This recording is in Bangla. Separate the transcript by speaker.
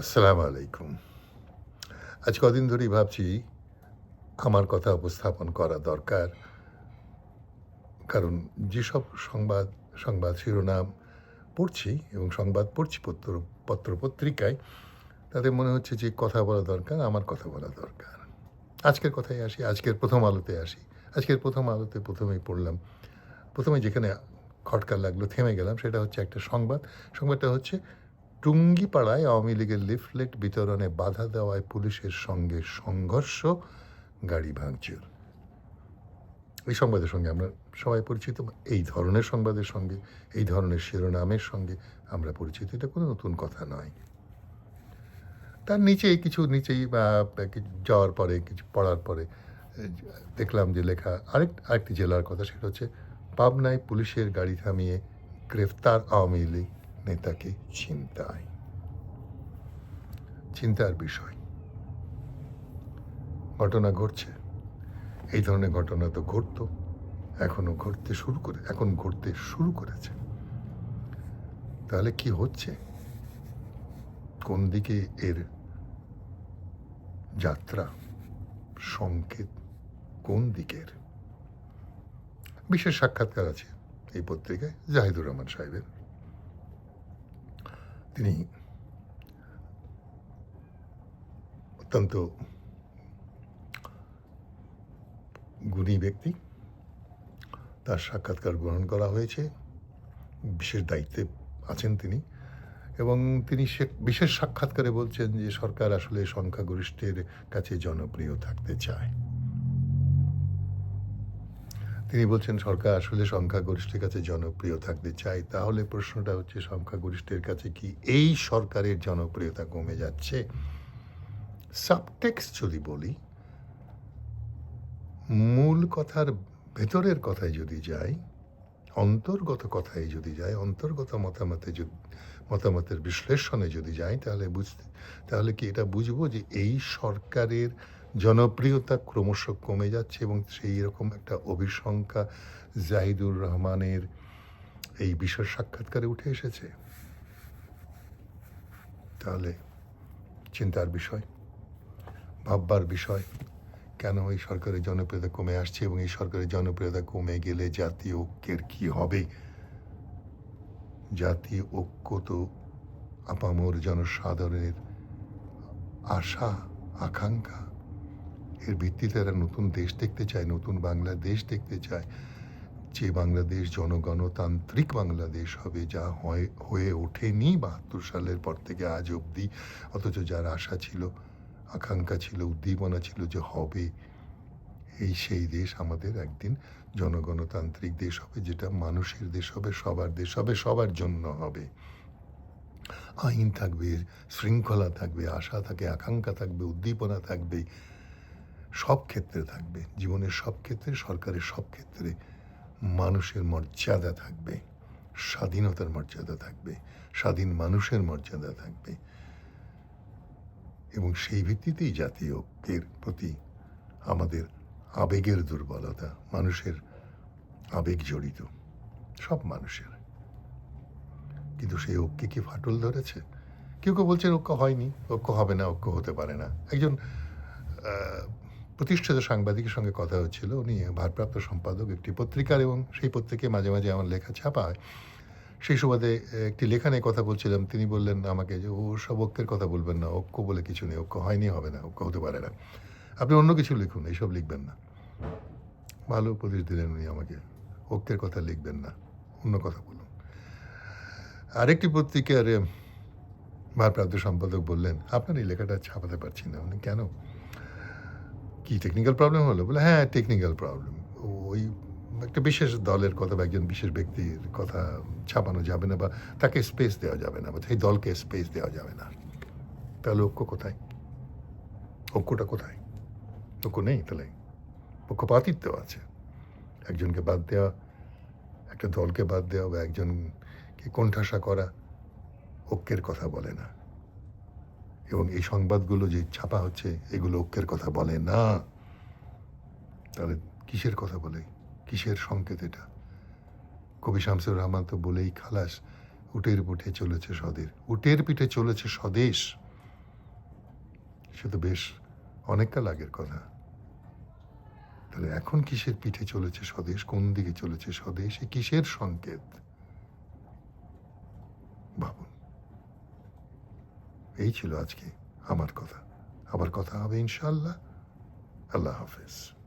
Speaker 1: আসসালামু আলাইকুম। আজ কদিন ধরেই ভাবছি আমার কথা উপস্থাপন করা দরকার। কারণ যেসব সংবাদ শিরোনাম পড়ছি এবং সংবাদ পড়ছি পত্রপত্রিকায়, তাতে মনে হচ্ছে যে কথা বলা দরকার, আমার কথা বলা দরকার। আজকের কথায় আসি, আজকের প্রথম আলোতে আসি। আজকের প্রথম আলোতে প্রথমেই পড়লাম। প্রথমে যেখানে খটকা লাগলো, থেমে গেলাম, সেটা হচ্ছে একটা সংবাদ। সংবাদটা হচ্ছে টুঙ্গিপাড়ায় আওয়ামী লীগের লিফলেট বিতরণে বাধা দেওয়ায় পুলিশের সঙ্গে সংঘর্ষ, গাড়ি ভাঙচুর। এই সংবাদের সঙ্গে আমরা সবাই পরিচিত। এই ধরনের সংবাদের সঙ্গে, এই ধরনের শিরোনামের সঙ্গে আমরা পরিচিত। এটা কোনো নতুন কথা নয়। তার নিচেই যাওয়ার পরে, কিছু পড়ার পরে দেখলাম যে লেখা আরেকটি জেলার কথা। সেটা হচ্ছে পাবনায় পুলিশের গাড়ি থামিয়ে গ্রেফতার আওয়ামী লীগ নেতাকে চিন্তার বিষয়। ঘটনা ঘটছে। এই ধরনের ঘটনা তো ঘটতো, এখন ঘটতে শুরু করেছে। তাহলে কি হচ্ছে? কোন দিকে এর যাত্রা? সংকেত কোন দিকের? বিশেষ সাক্ষাৎকার আছে এই পত্রিকায় জাহিদুর রহমান সাহেবের। তিনি অত্যন্ত গুণী ব্যক্তি। তার সাক্ষাৎকার গ্রহণ করা হয়েছে। বিশেষ দায়িত্বে আছেন তিনি, এবং তিনি বিশেষ সাক্ষাৎকারে বলছেন যে সরকার আসলে সংখ্যাগরিষ্ঠের কাছে জনপ্রিয় থাকতে চায়। তিনি বলছেন সরকার আসলে সংখ্যাগরিষ্ঠের কাছে জনপ্রিয় থাকতে চায়। তাহলে প্রশ্নটা হচ্ছে, সংখ্যাগরিষ্ঠের কাছে কি এই সরকারের জনপ্রিয়তা কমে যাচ্ছে? সাবটেক্সট যদি বলি, মূল কথার ভেতরের কথায় যদি যাই, অন্তর্গত কথায় যদি যাই, অন্তর্গত মতামতের বিশ্লেষণে যদি যাই, তাহলে কি এটা বুঝবো যে এই সরকারের জনপ্রিয়তা ক্রমশ কমে যাচ্ছে, এবং সেই রকম একটা অভিশঙ্কা জাহিদুর রহমানের এই বিশেষ সাক্ষাৎকারে উঠে এসেছে? তাহলে চিন্তার বিষয়, ভাববার বিষয়। কেন এই সরকারের জনপ্রিয়তা কমে আসছে, এবং এই সরকারের জনপ্রিয়তা কমে গেলে জাতীয় ঐক্যের কি হবে? জাতীয় ঐক্য তো আপামর জনসাধারণের আশা, আকাঙ্ক্ষা। এর ভিত্তিতে এরা নতুন দেশ দেখতে চায়, নতুন বাংলাদেশ দেখতে চায়, যে বাংলাদেশ জনগণতান্ত্রিক বাংলাদেশ হবে, যা হয়ে ওঠেনি ৭২ সালের পর থেকে আজ অবধি। অথচ যার আশা ছিল, আকাঙ্ক্ষা ছিল, উদ্দীপনা ছিল যে হবে, সেই দেশ আমাদের একদিন জনগণতান্ত্রিক দেশ হবে, যেটা মানুষের দেশ হবে, সবার দেশ হবে, সবার জন্য হবে। আইন থাকবে, শৃঙ্খলা থাকবে, আশা থাকবে, আকাঙ্ক্ষা থাকবে, উদ্দীপনা থাকবে, সব ক্ষেত্রে থাকবে। জীবনের সব ক্ষেত্রে, সরকারের সব ক্ষেত্রে মানুষের মর্যাদা থাকবে, স্বাধীনতার মর্যাদা থাকবে, স্বাধীন মানুষের মর্যাদা থাকবে। এবং সেই ভিত্তিতেই জাতীয় ঐক্যের প্রতি আমাদের আবেগের দুর্বলতা। মানুষের আবেগ জড়িত, সব মানুষের। কিন্তু সেই ঐক্যে কি ফাটল ধরেছে? কেউ বলছেন ঐক্য হয়নি, ঐক্য হবে না, ঐক্য হতে পারে না। একজন প্রতিষ্ঠিত সাংবাদিকের সঙ্গে কথা হচ্ছিল। উনি ভারপ্রাপ্ত সম্পাদক একটি পত্রিকার, এবং সেই পত্রিকায় মাঝে মাঝে আমার লেখা ছাপা হয়। সেই সুবাদে একটি লেখা নিয়ে কথা বলছিলাম। তিনি বললেন আমাকে যে, ও সব ঐক্যের কথা বলবেন না, ঐক্য বলে কিছু নেই, ঐক্য হয়নি, হবে না, ঐক্য হতে পারে না, আপনি অন্য কিছু লিখুন, এইসব লিখবেন না। ভালো উপদেশ দিলেন উনি আমাকে, ঐক্যের কথা লিখবেন না, অন্য কথা বলুন। আরেকটি পত্রিকার ভারপ্রাপ্ত সম্পাদক বললেন, আপনার এই লেখাটা ছাপাতে পারছি না। উনি কেন, কি টেকনিক্যাল প্রবলেম হলো? বলে হ্যাঁ, টেকনিক্যাল প্রবলেম। ওই একটা বিশেষ দলের কথা বা একজন বিশেষ ব্যক্তির কথা ছাপানো যাবে না, বা তাকে স্পেস দেওয়া যাবে না, বা সেই দলকে স্পেস দেওয়া যাবে না। তাহলে ঐক্য কোথায়? ঐক্যটা কোথায়? ঐক্য নেই। তাহলে পক্ষপাতিত্ব আছে। একজনকে বাদ দেওয়া, একটা দলকে বাদ দেওয়া, বা একজনকে কোণঠাসা করা ঐক্যের কথা বলে না। এবং এই সংবাদগুলো যে ছাপা হচ্ছে, এগুলো ঐক্যের কথা বলে না। তাহলে কিসের কথা বলে? কিসের সংকেত এটা? কবি শামসুর রহমান তো বলেই খালাস, উটের পিঠে চলেছে স্বদেশ, উটের পিঠে চলেছে স্বদেশ। সে তো বেশ অনেককাল আগের কথা। তাহলে এখন কিসের পিঠে চলেছে স্বদেশ, কোন দিকে চলেছে স্বদেশ, এ কিসের সংকেত ভাবুন। এই ছিল আজকে আমার কথা। আবার কথা হবে ইনশাআল্লাহ। আল্লাহ হাফেজ।